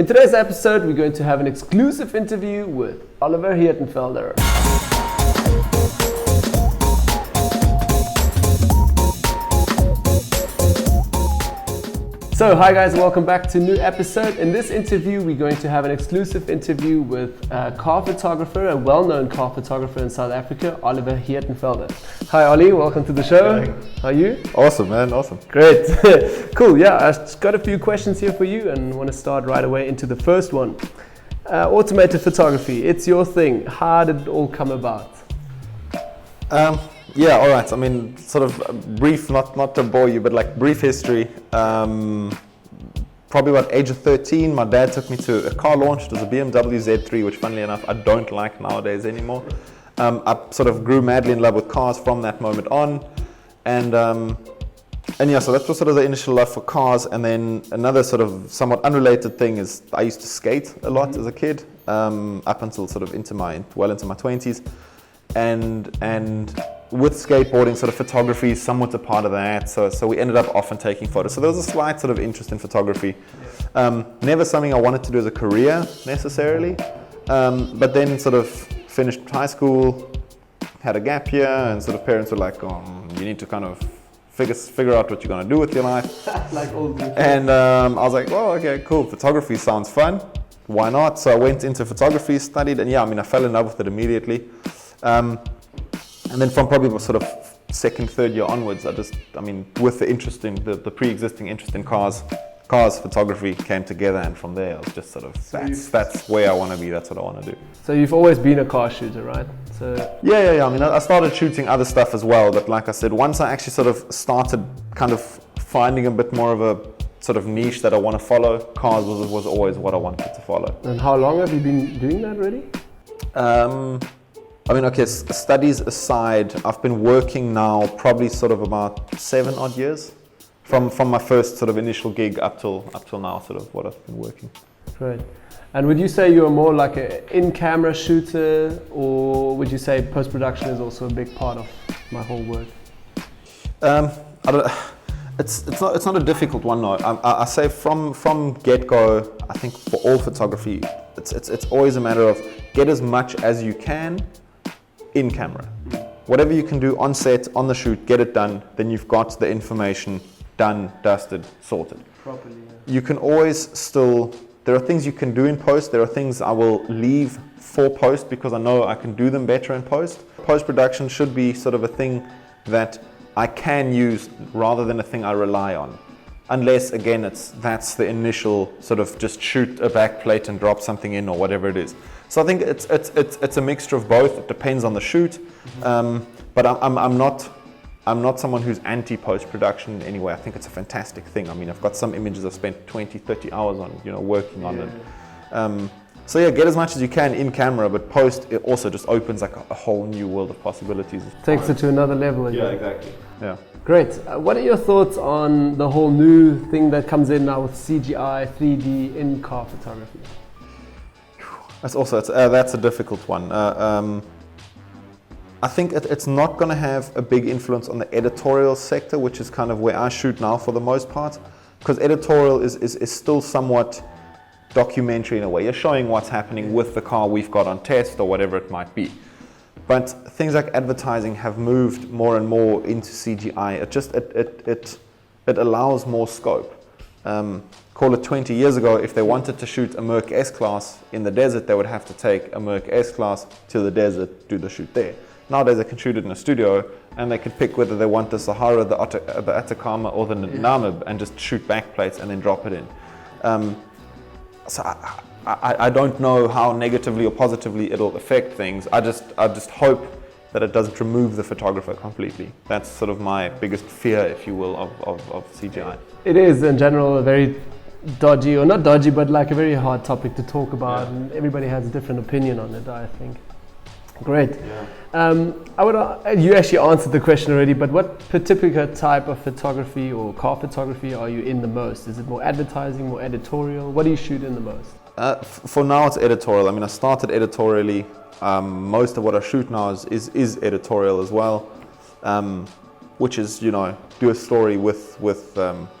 In today's episode, we're going to have an exclusive interview with Oliver Hirtenfelder. So, hi guys, welcome back to a new episode. In this interview, we're going to have an exclusive interview with a car photographer, a well-known car photographer in South Africa, Oliver Hirtenfelder. Hi Ollie, welcome to the show. Hi. How are you? Awesome, man, awesome. Great. Cool, yeah, I've got a few questions here for you and want to start right away into the first one. Automotive photography, it's your thing. How did it all come about? Yeah, all right. I mean, sort of brief, not to bore you, but like brief history. Probably about age of 13, my dad took me to a car launch. It was a BMW Z3, which funnily enough, I don't like nowadays anymore. I sort of grew madly in love with cars from that moment on. And yeah, so that was sort of the initial love for cars. And then another sort of somewhat unrelated thing is I used to skate a lot as a kid, up until sort of into my 20s. And with skateboarding, sort of photography is somewhat a part of that. So we ended up often taking photos. So there was a slight sort of interest in photography. Never something I wanted to do as a career necessarily. But then sort of finished high school, had a gap year, and sort of parents were like, you need to kind of figure out what you're going to do with your life. Like all the And I was like, well, okay, cool. Photography sounds fun. Why not? So I went into photography, studied, and yeah, I mean, I fell in love with it immediately. And then from probably sort of second, third year onwards, with the interest in the pre-existing interest in cars, photography came together, and from there I was just sort of, that's where I want to be, that's what I want to do. So you've always been a car shooter, right? Yeah. I mean, I started shooting other stuff as well, but like I said, once I actually sort of started kind of finding a bit more of a sort of niche that I want to follow, cars was always what I wanted to follow. And how long have you been doing that already? I mean, okay, studies aside, I've been working now probably sort of about 7 odd years from my first sort of initial gig up till now, sort of what I've been working. Great. And would you say you're more like an in-camera shooter, or would you say post-production is also a big part of my whole work? It's not a difficult one, no. I say from get-go, I think for all photography, it's always a matter of get as much as you can in camera. Whatever you can do on set, on the shoot, get it done, then you've got the information done, dusted, sorted. Properly, yeah. You can always still, there are things you can do in post, there are things I will leave for post because I know I can do them better in post. Post-production should be sort of a thing that I can use rather than a thing I rely on. Unless, again, that's the initial sort of just shoot a back plate and drop something in or whatever it is. So I think it's a mixture of both. It depends on the shoot, but I'm not someone who's anti post-production anyway. I think it's a fantastic thing. I mean, I've got some images I've spent 20, 30 hours on, working on it. So yeah, get as much as you can in camera, but post it also just opens like a whole new world of possibilities. Takes it to another level again. Yeah, exactly. Yeah. Great. What are your thoughts on the whole new thing that comes in now with CGI, 3D in car photography? That's a difficult one. I think it's not going to have a big influence on the editorial sector, which is kind of where I shoot now for the most part, because editorial is still somewhat documentary in a way. You're showing what's happening with the car we've got on test or whatever it might be. But things like advertising have moved more and more into CGI. It allows more scope. Call it 20 years ago, if they wanted to shoot a Merc S-Class in the desert, they would have to take a Merc S-Class to the desert, do the shoot there. Nowadays they can shoot it in a studio and they can pick whether they want the Sahara, the Atacama or the Namib and just shoot backplates and then drop it in. So I don't know how negatively or positively it'll affect things. I just hope that it doesn't remove the photographer completely. That's sort of my biggest fear, if you will, of CGI. It is in general a very dodgy, or not dodgy, but like a very hard topic to talk about, and everybody has a different opinion on it, I think. Great. Yeah. You actually answered the question already, but what particular type of photography or car photography are you in the most? Is it more advertising, more editorial? What do you shoot in the most? For now, it's editorial. I mean, I started editorially. Most of what I shoot now is editorial as well. which is, you know, do a story with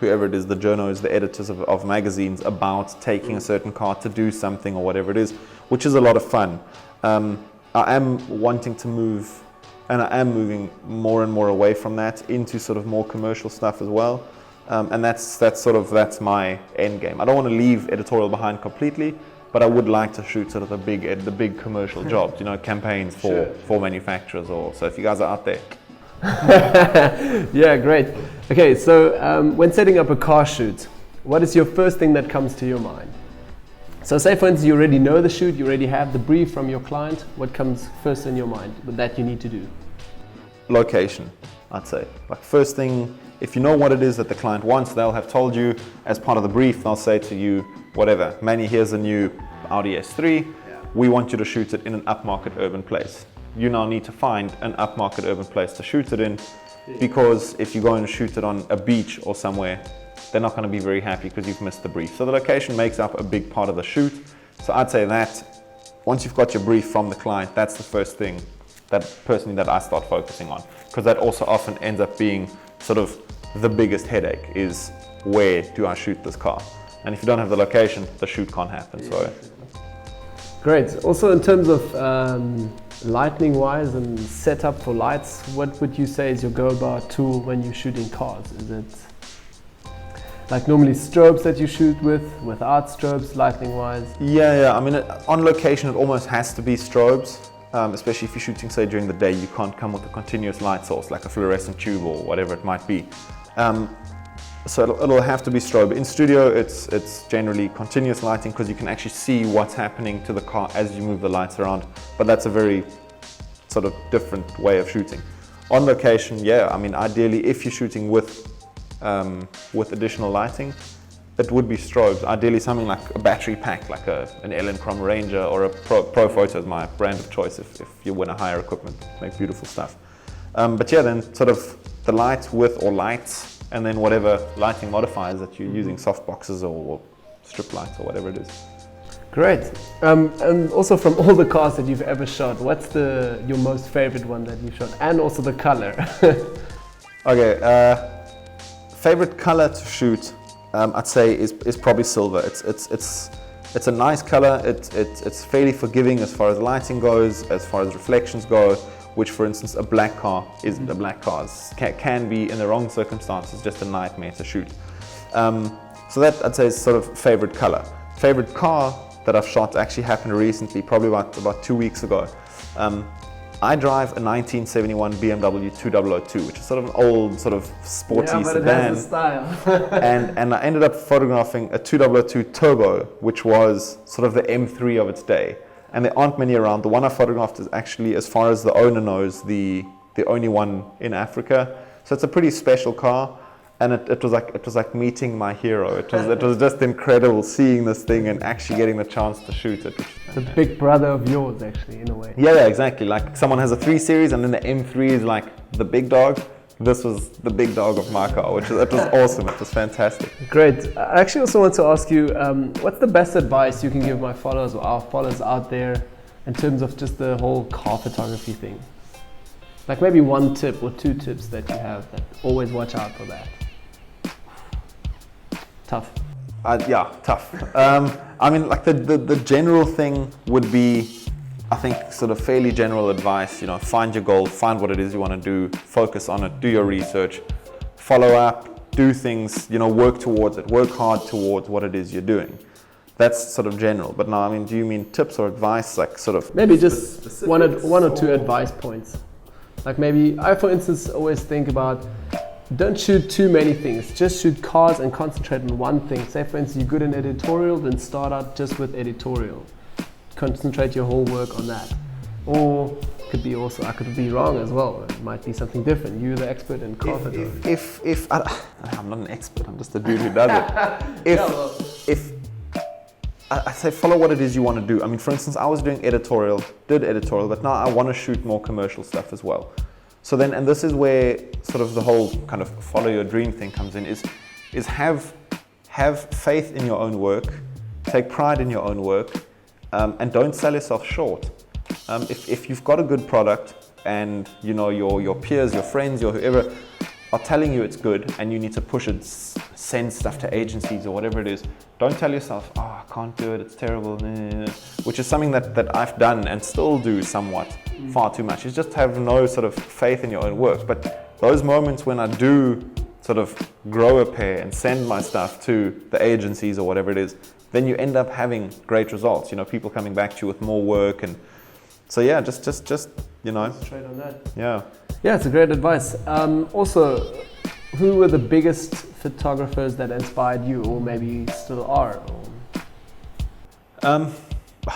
whoever it is, the journos, the editors of magazines, about taking a certain car to do something or whatever it is, which is a lot of fun. I am wanting to move, and I am moving more and more away from that into sort of more commercial stuff as well. And that's my end game. I don't want to leave editorial behind completely, but I would like to shoot sort of the big commercial jobs, you know, campaigns for manufacturers. Or so if you guys are out there. Yeah, great. Okay, so when setting up a car shoot, what is your first thing that comes to your mind? So say for instance you already know the shoot, you already have the brief from your client. What comes first in your mind that you need to do? Location, I'd say. Like first thing, if you know what it is that the client wants, they'll have told you as part of the brief. They'll say to you, whatever, Manny, here's a new Audi S3. We want you to shoot it in an upmarket urban place. You now need to find an upmarket urban place to shoot it in, because if you go and shoot it on a beach or somewhere, they're not going to be very happy because you've missed the brief. So the location makes up a big part of the shoot. So I'd say that once you've got your brief from the client, that's the first thing that I start focusing on, because that also often ends up being sort of the biggest headache, is where do I shoot this car? And if you don't have the location, the shoot can't happen. So great. Also in terms of lighting wise and setup for lights, what would you say is your go-about tool when you're shooting cars? Is it like normally strobes that you shoot with, without strobes, lighting wise? Yeah. I mean, on location, it almost has to be strobes, especially if you're shooting, say, during the day. You can't come with a continuous light source, like a fluorescent tube or whatever it might be. So it'll have to be strobe. In studio, it's generally continuous lighting, because you can actually see what's happening to the car as you move the lights around. But that's a very sort of different way of shooting. On location, yeah, I mean, ideally, if you're shooting with additional lighting, it would be strobes. Ideally, something like a battery pack, like an Ellen Crom Ranger, or a Pro Photo is my brand of choice if you want to hire equipment, make beautiful stuff. But yeah, then sort of the light with, or lights, and then whatever lighting modifiers that you're using, soft boxes or strip lights or whatever it is. Great. And also, from all the cars that you've ever shot, what's your most favorite one that you've shot, and also the color? Okay, favorite color to shoot, I'd say is probably silver. It's a nice color. It's fairly forgiving as far as lighting goes, as far as reflections go, which, for instance, a black car isn't a black car. It can be, in the wrong circumstances, just a nightmare to shoot. So that, I'd say, is sort of favorite color. Favorite car that I've shot actually happened recently, probably about 2 weeks ago. I drive a 1971 BMW 2002, which is sort of an old, sort of sporty sedan. It has a style. and I ended up photographing a 2002 Turbo, which was sort of the M3 of its day. And there aren't many around. The one I photographed is actually, as far as the owner knows, the only one in Africa. So it's a pretty special car, and it was like meeting my hero. It was just incredible seeing this thing and actually getting the chance to shoot it. The big brother of yours, actually, in a way. Yeah, exactly. Like someone has a 3 Series, and then the M3 is like the big dog. This was the big dog of my car, it was awesome. It was fantastic. Great. I actually also want to ask you, what's the best advice you can give my followers or our followers out there in terms of just the whole car photography thing? Like maybe 1 tip or 2 tips that you have that always watch out for that. Tough. Yeah, tough. I mean, like the general thing would be, I think, sort of fairly general advice. You know, find your goal, find what it is you want to do, focus on it, do your research, follow up, do things, you know, work towards it, work hard towards what it is you're doing. That's sort of general. But now, I mean, do you mean tips or advice, like sort of? Maybe just one or two advice points. Like maybe I, for instance, always think about, don't shoot too many things. Just shoot cars and concentrate on one thing. Say, for instance, you're good in editorial, then start out just with editorial. Concentrate your whole work on that. Or could be also, I could be wrong as well. It might be something different. You're the expert in car photography. If I'm not an expert, I'm just a dude who does it. If I say follow what it is you want to do. I mean, for instance, I was doing editorial, but now I want to shoot more commercial stuff as well. So then, and this is where sort of the whole kind of follow your dream thing comes in, is have faith in your own work, take pride in your own work, and don't sell yourself short. If you've got a good product, and you know your peers, your friends, your whoever are telling you it's good and you need to push it, send stuff to agencies or whatever it is, don't tell yourself, oh, I can't do it, it's terrible, which is something that I've done and still do somewhat far too much. Is just have no sort of faith in your own work. But those moments when I do sort of grow a pair and send my stuff to the agencies or whatever it is, then you end up having great results. You know, people coming back to you with more work, and so yeah, just you know. Straight on that. Yeah. Yeah, it's a great advice. Also, who were the biggest photographers that inspired you, or maybe still are?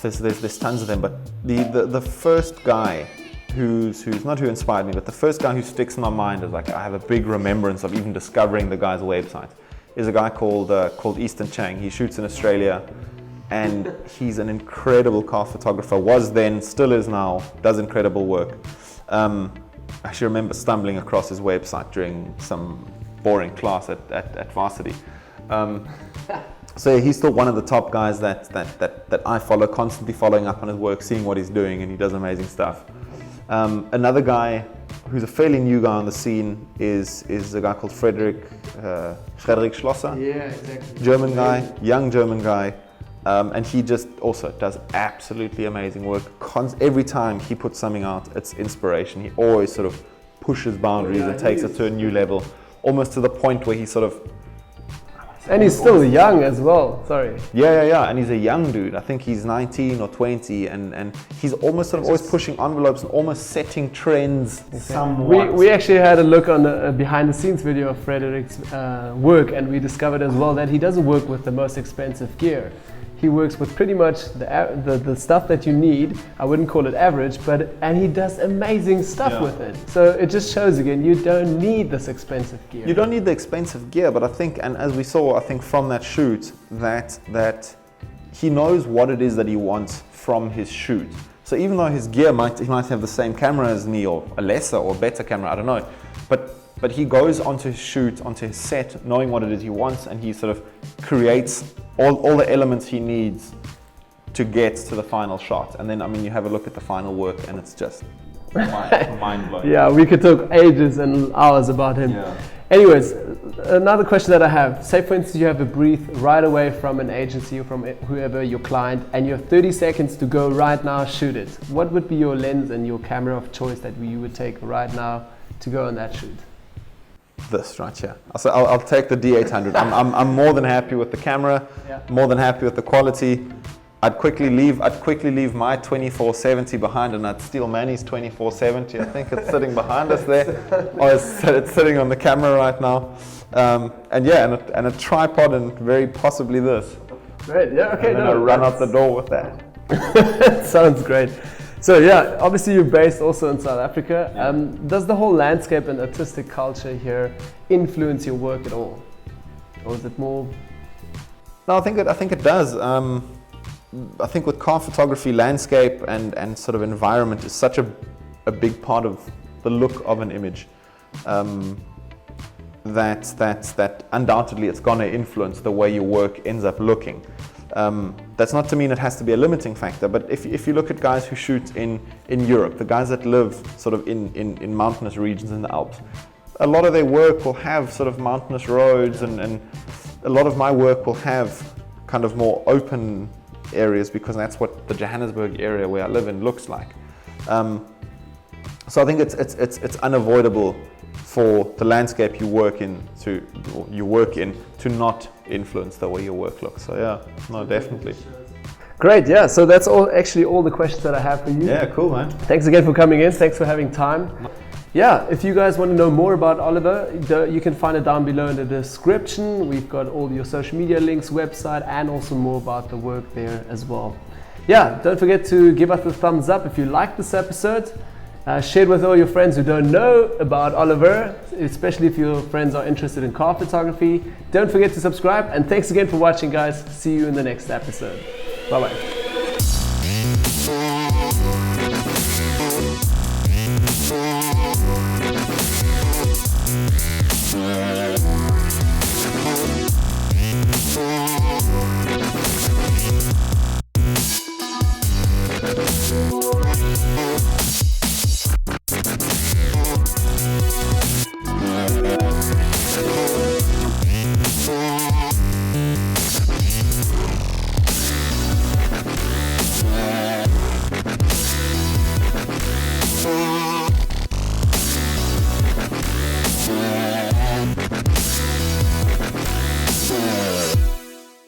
There's tons of them, but the first guy who's not who inspired me, but the first guy who sticks in my mind is like I have a big remembrance of even discovering the guy's website is a guy called Easton Chang. He shoots in Australia, and he's an incredible car photographer. Was then, still is now. Does incredible work. I actually remember stumbling across his website during some boring class at varsity. So he's still one of the top guys that I follow, constantly following up on his work, seeing what he's doing, and he does amazing stuff. Another guy who's a fairly new guy on the scene is a guy called Frederick Schlosser. Yeah, exactly. German guy, young German guy. And he just also does absolutely amazing work. Every time he puts something out, it's inspiration. He always sort of pushes boundaries and takes it to a new level, almost to the point where he sort of... And he's still young as well, sorry. Yeah, and he's a young dude. I think he's 19 or 20, and he's almost sort of always pushing envelopes and almost setting trends somewhat. We actually had a look on the behind the scenes video of Frederick's work, and we discovered as well that he doesn't work with the most expensive gear. He works with pretty much the stuff that you need. I wouldn't call it average, and he does amazing stuff with it. So it just shows again, you don't need this expensive gear. You don't need the expensive gear, but I think, and as we saw, I think from that shoot, that he knows what it is that he wants from his shoot. So even though his gear he might have the same camera as me, or a lesser or better camera, I don't know, but he goes onto his shoot, onto his set, knowing what it is he wants, and he sort of creates all the elements he needs to get to the final shot. And then, I mean, you have a look at the final work, and it's just mind-blowing. Yeah, we could talk ages and hours about him. Yeah. Anyways, another question that I have. Say, for instance, you have a brief right away from an agency or from whoever your client, and you have 30 seconds to go right now, shoot it. What would be your lens and your camera of choice that you would take right now to go on that shoot? This right here. So I'll take the D800. I'm more than happy with the camera, more than happy with the quality. I'd quickly leave my 2470 behind, and I'd steal Manny's 2470. I think it's sitting behind us there. Oh, it's sitting on the camera right now. And a tripod, and very possibly this. Great, yeah, okay. And then I run out the door with that. Sounds great. So yeah, obviously you're based also in South Africa. Does the whole landscape and artistic culture here influence your work at all? Or is it more? No, I think it does. I think with car photography, landscape and sort of environment is such a big part of the look of an image. That undoubtedly it's going to influence the way your work ends up looking. That's not to mean it has to be a limiting factor, but if you look at guys who shoot in Europe, the guys that live sort of in mountainous regions in the Alps, a lot of their work will have sort of mountainous roads, and a lot of my work will have kind of more open areas, because that's what the Johannesburg area where I live in looks like. So I think it's unavoidable for the landscape you work in to not influence the way your work looks. So yeah, no, definitely. Great, yeah. So that's all the questions that I have for you. Yeah, cool, man. Thanks again for coming in. Thanks for having time. Yeah, if you guys want to know more about Oliver, you can find it down below in the description. We've got all your social media links, website, and also more about the work there as well. Yeah, don't forget to give us a thumbs up if you like this episode. Share it with all your friends who don't know about Oliver, especially if your friends are interested in car photography. Don't forget to subscribe, and thanks again for watching, guys. See you in the next episode. Bye-bye.